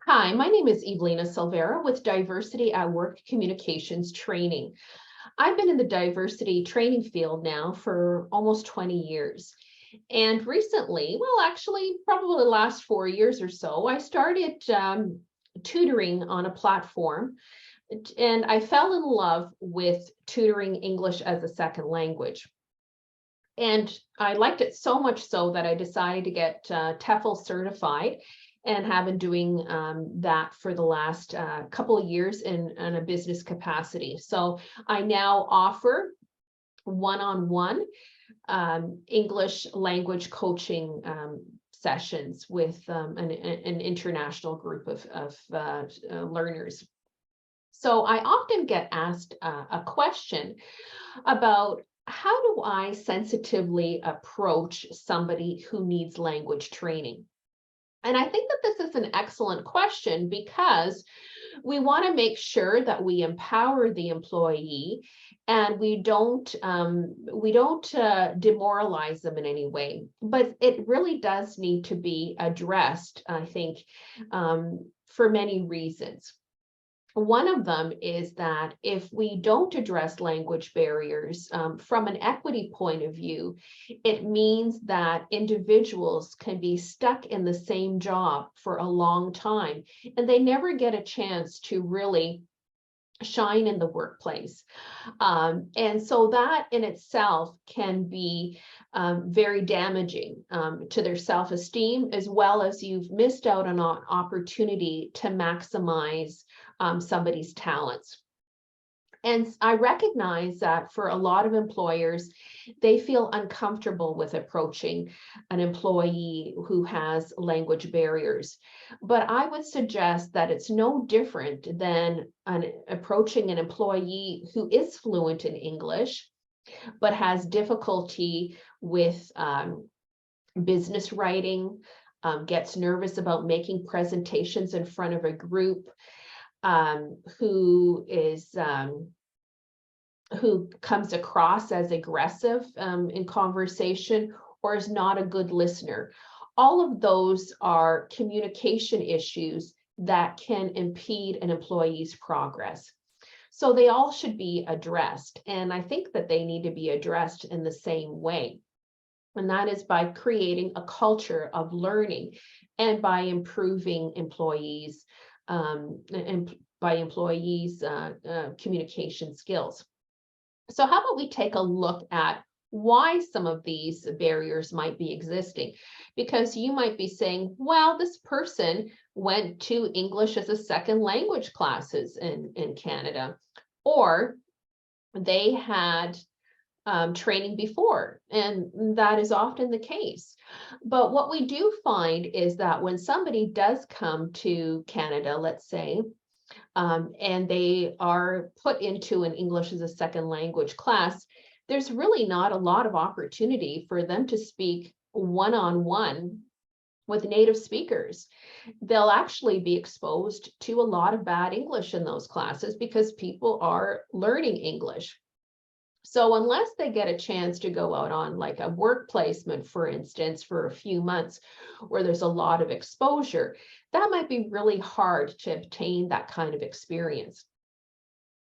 Hi, my name is Evelina Silveira with Diversity at Work Communications Training. I've been in the diversity training field now for almost 20 years. And recently, well, actually, probably the last 4 years or so, I started tutoring on a platform. And I fell in love with tutoring English as a second language. And I liked it so much so that I decided to get TEFL certified and have been doing that for the last couple of years in a business capacity. So I now offer one-on-one English language coaching sessions with an international group of learners. So I often get asked a question about how do I sensitively approach somebody who needs language training? And I think that this is an excellent question because we want to make sure that we empower the employee and we don't demoralize them in any way. But it really does need to be addressed, I think, for many reasons. One of them is that if we don't address language barriers from an equity point of view, it means that individuals can be stuck in the same job for a long time and they never get a chance to really shine in the workplace. And so that in itself can be very damaging to their self-esteem, as well as you've missed out on an opportunity to maximize somebody's talents. And I recognize that for a lot of employers, they feel uncomfortable with approaching an employee who has language barriers. But I would suggest that it's no different than approaching an employee who is fluent in English, but has difficulty with business writing, gets nervous about making presentations in front of a group, who comes across as aggressive in conversation or is not a good listener. All of those are communication issues that can impede an employee's progress. So they all should be addressed. And I think that they need to be addressed in the same way. And that is by creating a culture of learning and by improving employees' communication skills. So how about we take a look at why some of these barriers might be existing? Because you might be saying, well, this person went to English as a second language classes in Canada, or they had training before, and that is often the case. But what we do find is that when somebody does come to Canada, let's say, and they are put into an English as a second language class, there's really not a lot of opportunity for them to speak one-on-one with native speakers. They'll actually be exposed to a lot of bad English in those classes because people are learning English. So unless they get a chance to go out on like a work placement, for instance, for a few months where there's a lot of exposure, that might be really hard to obtain that kind of experience.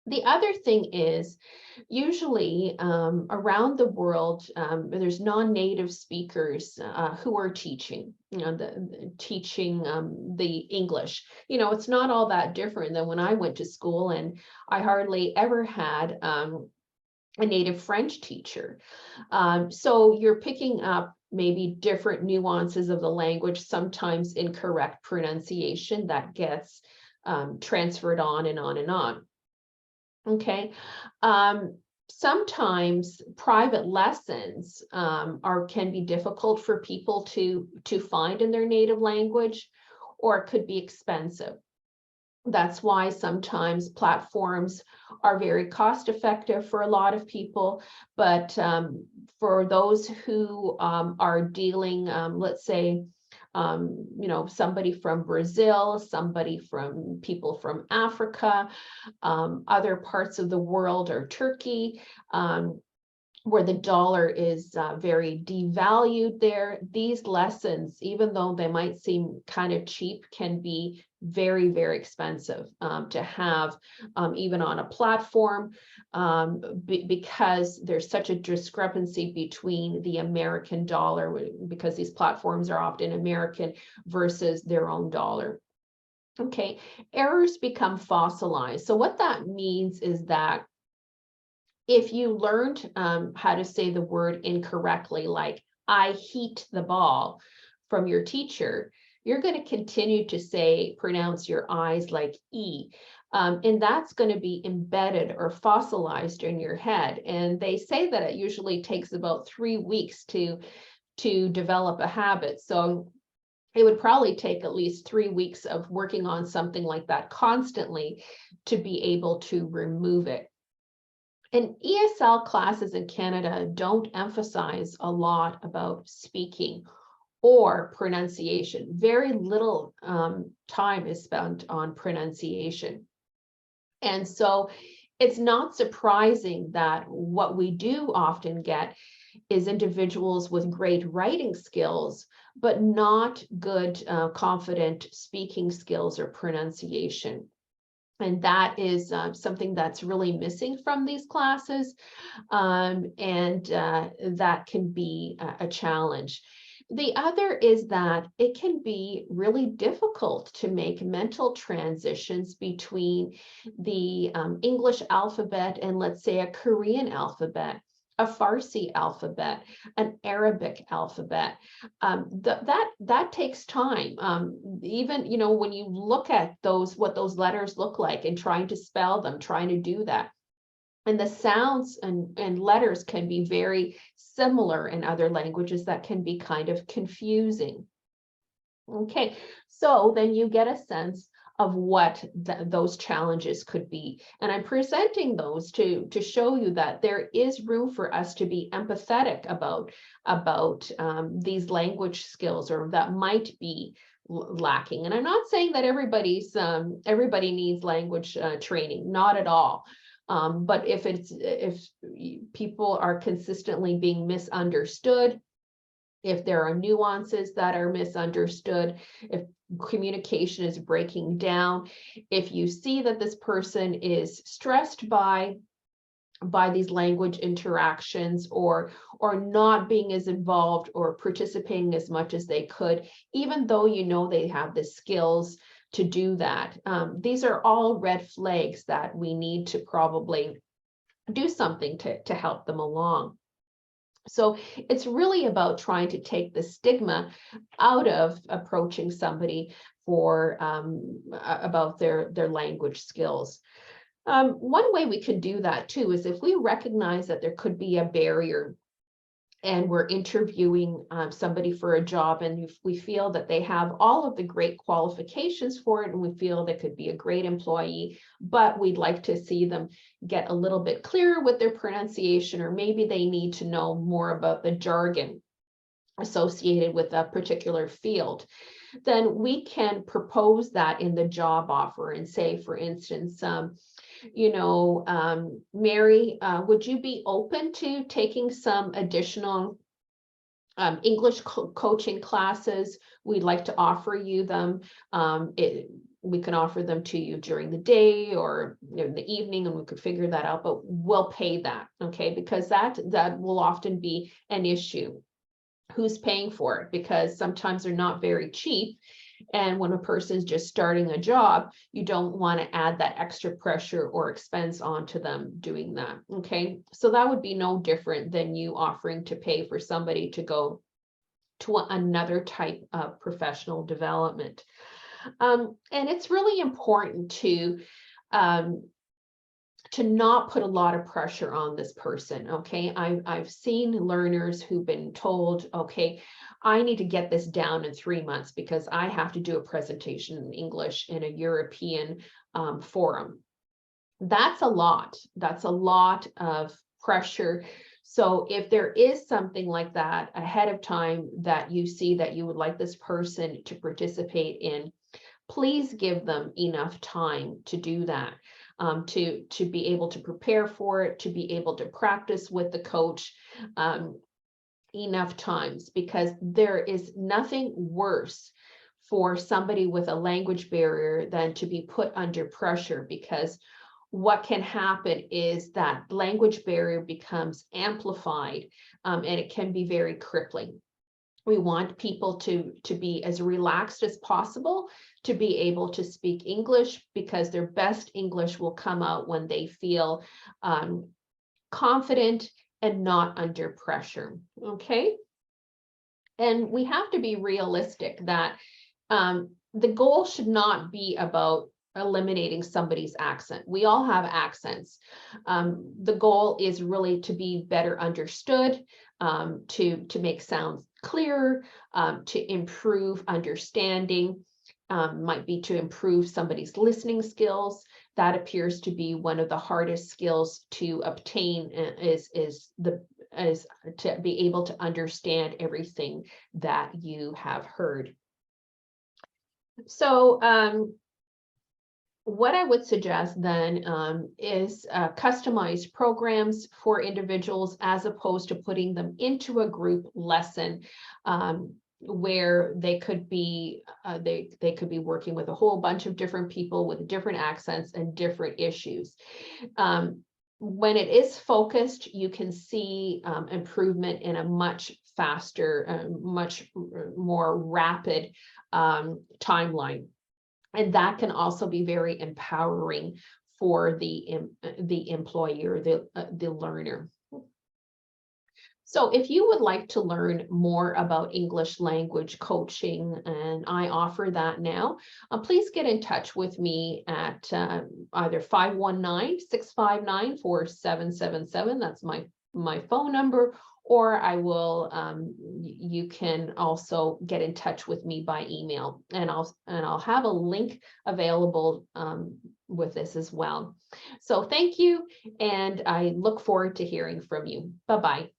The other thing is usually around the world, there's non-native speakers who are teaching, teaching the English. It's not all that different than when I went to school, and I hardly ever had a native French teacher. So you're picking up maybe different nuances of the language, sometimes incorrect pronunciation that gets transferred on and on and on. Okay. Sometimes private lessons can be difficult for people to find in their native language, or it could be expensive. That's why sometimes platforms are very cost effective for a lot of people, but for those who are dealing, let's say, somebody from Brazil, people from Africa, other parts of the world, or Turkey, where the dollar is very devalued there, these lessons, even though they might seem kind of cheap, can be very, very expensive to have even on a platform because there's such a discrepancy between the American dollar, because these platforms are often American versus their own dollar. Okay, errors become fossilized. So what that means is that if you learned how to say the word incorrectly, like I heat the ball from your teacher, you're going to continue to pronounce your I's like E. And that's going to be embedded or fossilized in your head. And they say that it usually takes about 3 weeks to develop a habit. So it would probably take at least 3 weeks of working on something like that constantly to be able to remove it. And ESL classes in Canada don't emphasize a lot about speaking or pronunciation. Very little time is spent on pronunciation. And so it's not surprising that what we do often get is individuals with great writing skills, but not good, confident speaking skills or pronunciation. And that is something that's really missing from these classes, and that can be a challenge. The other is that it can be really difficult to make mental transitions between the English alphabet and, let's say, a Korean alphabet, a Farsi alphabet, an Arabic alphabet. That takes time. Even, when you look at what those letters look like and trying to spell them, trying to do that. And the sounds and letters can be very similar in other languages. That can be kind of confusing. Okay, so then you get a sense of what those challenges could be. And I'm presenting those to show you that there is room for us to be empathetic about these language skills, or that might be lacking. And I'm not saying that everybody needs language training, not at all. But if people are consistently being misunderstood, if there are nuances that are misunderstood, if communication is breaking down, if you see that this person is stressed by these language interactions, or not being as involved or participating as much as they could, even though they have the skills to do that. These are all red flags that we need to probably do something to help them along. So it's really about trying to take the stigma out of approaching somebody for about their language skills. One way we could do that too is if we recognize that there could be a barrier, and we're interviewing somebody for a job, and we feel that they have all of the great qualifications for it, and we feel they could be a great employee, but we'd like to see them get a little bit clearer with their pronunciation, or maybe they need to know more about the jargon associated with a particular field, then we can propose that in the job offer and say, for instance, Mary, would you be open to taking some additional English coaching classes? We'd like to offer you them. We can offer them to you during the day or in the evening, and we could figure that out, but we'll pay that, okay? Because that will often be an issue. Who's paying for it? Because sometimes they're not very cheap. And when a person's just starting a job, you don't want to add that extra pressure or expense onto them doing that. Okay, so that would be no different than you offering to pay for somebody to go to another type of professional development. And it's really important to not put a lot of pressure on this person. Okay, I've seen learners who've been told, okay, I need to get this down in 3 months because I have to do a presentation in English in a European forum. That's a lot. That's a lot of pressure. So if there is something like that ahead of time that you see that you would like this person to participate in, please give them enough time to do that. to be able to prepare for it, to be able to practice with the coach enough times, because there is nothing worse for somebody with a language barrier than to be put under pressure, because what can happen is that language barrier becomes amplified, and it can be very crippling. We want people to be as relaxed as possible, to be able to speak English, because their best English will come out when they feel confident and not under pressure, okay? And we have to be realistic that the goal should not be about eliminating somebody's accent. We all have accents. The goal is really to be better understood, to make sounds clearer, to improve understanding, might be to improve somebody's listening skills. That appears to be one of the hardest skills to obtain, is to be able to understand everything that you have heard. So what I would suggest then is customized programs for individuals, as opposed to putting them into a group lesson where they could be they could be working with a whole bunch of different people with different accents and different issues. When it is focused, you can see improvement in a much faster, much more rapid timeline. And that can also be very empowering for the employer, the learner. So if you would like to learn more about English language coaching, and I offer that now, please get in touch with me at either 519-659-4777. That's my phone number, or I will, you can also get in touch with me by email, and I'll have a link available with this as well. So thank you, and I look forward to hearing from you. Bye-bye.